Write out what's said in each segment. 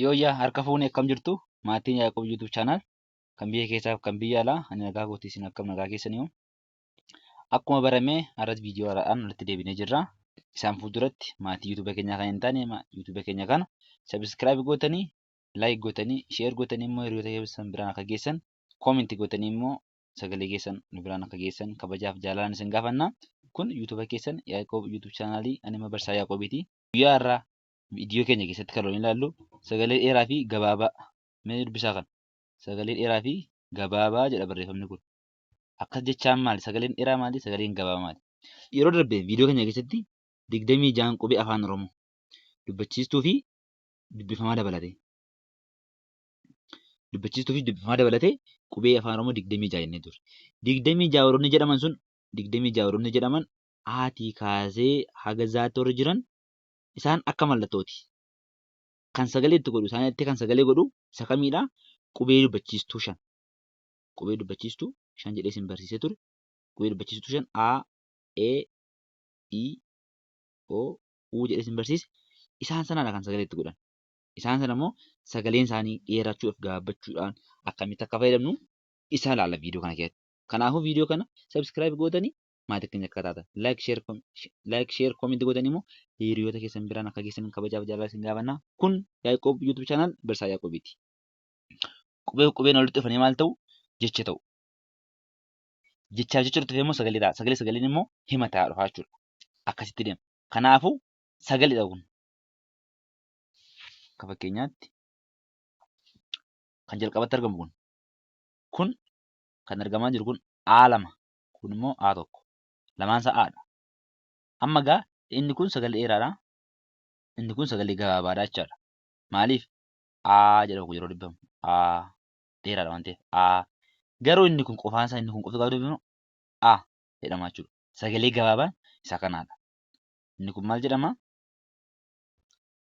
Yooyyaa harka fuunee akkam jirtu maatiin Yaaqoob YouTube channel kan biyya keessaaf kan biyya alaa ani nagaa gootii isin akkam nagaa keessanii akkuma baramee har'as viidiyoo haaraadhaan walitti deebinee jirra. Isaan fuulduratti maatii YouTube keenyaa kan hin taane YouTube keenya kana subscribe gootanii like gootanii share gootanii immoo hiriyoota keessan biraan akka geessan comment gootanii immoo sagalee keessan nu biraan akka geessan kabajaaf jaalalaan isin gaafanna. Kun YouTube keessan Yaaqoob YouTube channel ani Barsaa Yaaqoobiiti. Guyyaa har'aa viidiyoo keenya keessatti kan ilaallu sagalee dheeraa fi gabaabaa. Mee dubbisaa kan sagalee dheeraa fi gabaabaa jedha barreeffamni kun. Akkas jechaan maali? Sagaleen dheeraa maali? Sagaleen gabaabaa maali? Yeroo darbe viidiyoo keenya keessatti 26 qubee afaan Oromoo dubbachiistuu fi dubbifamaa dabalate. Dubbachiistuu fi dubbifamaa dabalate qubee afaan Oromoo 26 jennee ture. 26 Oromoonni jedhaman sun 26 Oromoonni jedhaman aatii kaasee haga zaatti warra jiran isaan akka mallattooti. Kan sagalee itti godhu isaanitti kan sagalee godhu isa kamiidha? Qubee dubbachiistuu 5. Qubee dubbachiistuu 5 jedhee isin barsiisee ture. Qubee dubbachiistuu 5 A, E, I, O, U jedhee isin barsiise. Isaan sanaadha kan sagalee itti godhan. Isaan sana immoo sagaleen isaanii dheerachuudhaaf gaabbachuudhaan akkamitti akka fayyadamnu isa ilaalla viidiyoo kana keessatti. Kanaafuu viidiyoo kana subscribe gootanii maatii keenya akka taatan like share comment gootanii immoo hiriyoota keessan biraan akka geessan kabajaaf jaalala isin gaafanna. Kun Yaaqoob YouTube channel Barsaa Yaaqoobiiti. Qubeen walitti dhufanii maal ta'u? Jecha ta'u. Jechaaf jecha walitti dhufee immoo sagaleedha. Sagaleen immoo hima ta'aa dhufa jechuudha. Akkasitti deema. Kanaafuu sagaleedha kun. Akka fakkeenyaatti kan jalqabatti argamu kun kan argamaa jiru kun A2 kun immoo A1 lamaan isaa A'dha. Amma gaa inni kun sagalee dheeraadha. Inni kun sagalee gabaabaadha jechaadha. Maaliif? A jedhamu yeroo dubbamu A dheeraadha waan ta'eef A. Garuu inni kun qofaan isaa inni kun qofti gaafa dubbamu A jedhama jechuudha. Sagalee gabaabaan isa kanaadha. Inni kun maal jedhama?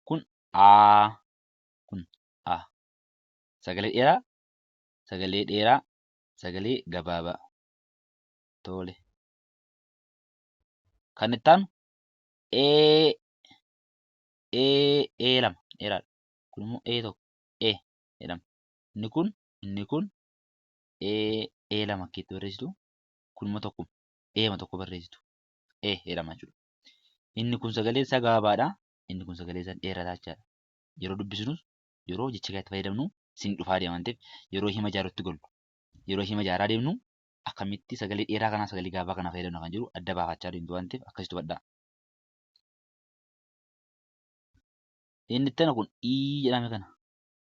Kun A kun A. Sagalee dheeraa, sagalee gabaabaa. Tole. Kan itti aanu E2 dheeraadha. Kun immoo E1 E jedhama. Inni kun E2 akkiitti barreessitu. Kun immoo tokko E1 barreessitu. E jedhama jechuudha. Inni kun sagalee isaa gabaabaadha. Inni kun sagalee isaa dheeraadha jechaadha. Yeroo dubbisnus yeroo jecha itti fayyadamnu isin dhufaa deeman ta'eef yeroo hima jaarutti gollu. Yeroo hima jaaraa deemnu akkamitti sagalee dheeraa kanaa sagalee gabaabaa kana fayyadamna kan jiru adda baafachaa deemtu waan ta'eef akkasitti hubadhaa. Inni itti aanu kun I jedhame kana.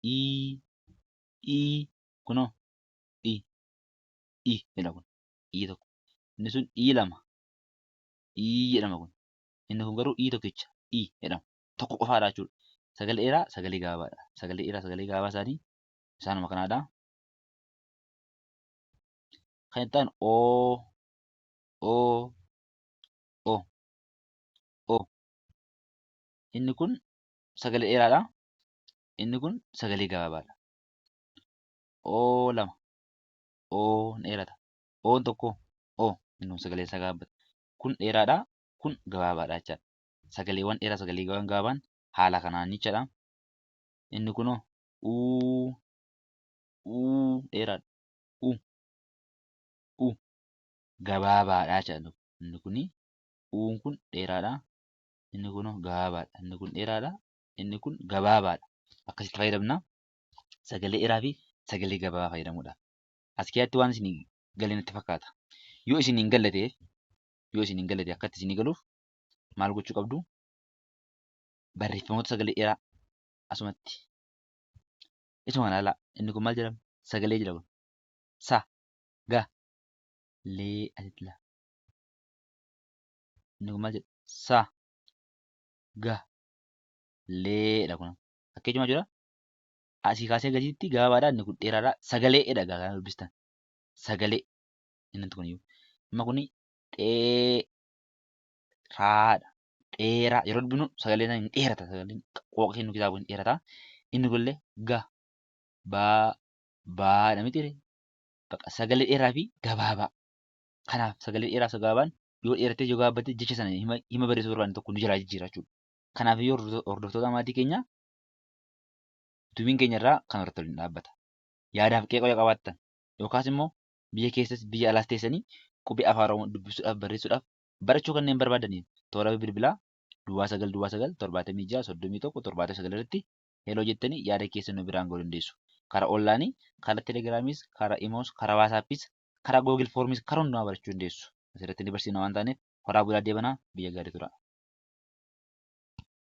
I kunoo I jedha kun I tokko. Inni sun I2 I jedhama kun. Inni kun garuu I tokkicha I jedhama. Tokko qofaadha jechuudha. Sagalee dheeraa sagalee gabaabaadha. Sagalee dheeraa sagalee gabaabaa isaanii isaanuma kanaadha. Kan itti aanu O. Inni kun sagalee dheeraadha. Inni kun sagalee gabaabaadha. O2 O dheerata. Oon tokko O inni kun sagalee isaa gabaabbata. Kun dheeraadha. Kun gabaabaadha jechaadha. Sagaleewwan dheeraa sagaleewwan gabaabaan haala kanaan jechaadha. Inni kunoo dheeraadha. Gabaabaadha jechaadha. Inni kuni kun dheeraadha. Inni kunoo gabaabaadha. Inni kun dheeraadha. Inni kun gabaabaadha. Akkasitti fayyadamna. Sagalee dheeraa fi sagalee gabaabaa fayyadamuudhaaf. As keessatti waan isin galee natti fakkaata. Yoo isin hin galle akkatti isin galuuf maal gochuu qabdu? Barreeffamoota sagalee dheeraa asumatti. Isuma kana ilaalaa. Inni kun maal jedhama? Sagalee jedhama. Sa, ga, lee asitti ilaa. Inni kun maal jedha? Sa, ga, leedha kun. Fakkeenya jira. Asii kaasee gadiitti gabaabaadha. Inni kun dheeraadha. Sagalee dha kan dubbistan. Sagalee. Inni kun iyyuu. Amma kuni dheeraadha. Dheeraa yeroo dubbinu sagaleen hin dheerata. Sagaleen qooqa kennu kitaabu hin dheerata. Inni kunillee ga, baadha miti sagalee dheeraa fi gabaabaa. Kanaaf sagalee dheeraa fi gabaabaan yoo dheeratee yoo gabaabbatee jecha sana hima barreessuu barbaanne tokko nu jalaa jijjiira jechuudha. Kanaaf yoo hordoftoota maatii keenya Yuutuubiin keenya irraa kan irratti waliin dhaabbata. Yaadaaf qeeqa yoo qabaattan yookaas immoo biyya keessas biyya alaas teessanii qubee afaan Oromoo dubbisuudhaaf barreessuudhaaf barachuu kanneen barbaadaniif toora bilbilaa Duwwaa 9 Duwwaa 9 76 31 irratti heloo jettanii yaada keessan nu biraan ga'uu dandeessu. Karaa onlaayinii, karaa telegiraamis, karaa imoos, karaa waasaappiis, karaa googil foormiis karaa hundumaa barachuu dandeessu. Asirratti ni barsiifna waan taaneef horaa bulaa deebanaa biyya gaarii turaa.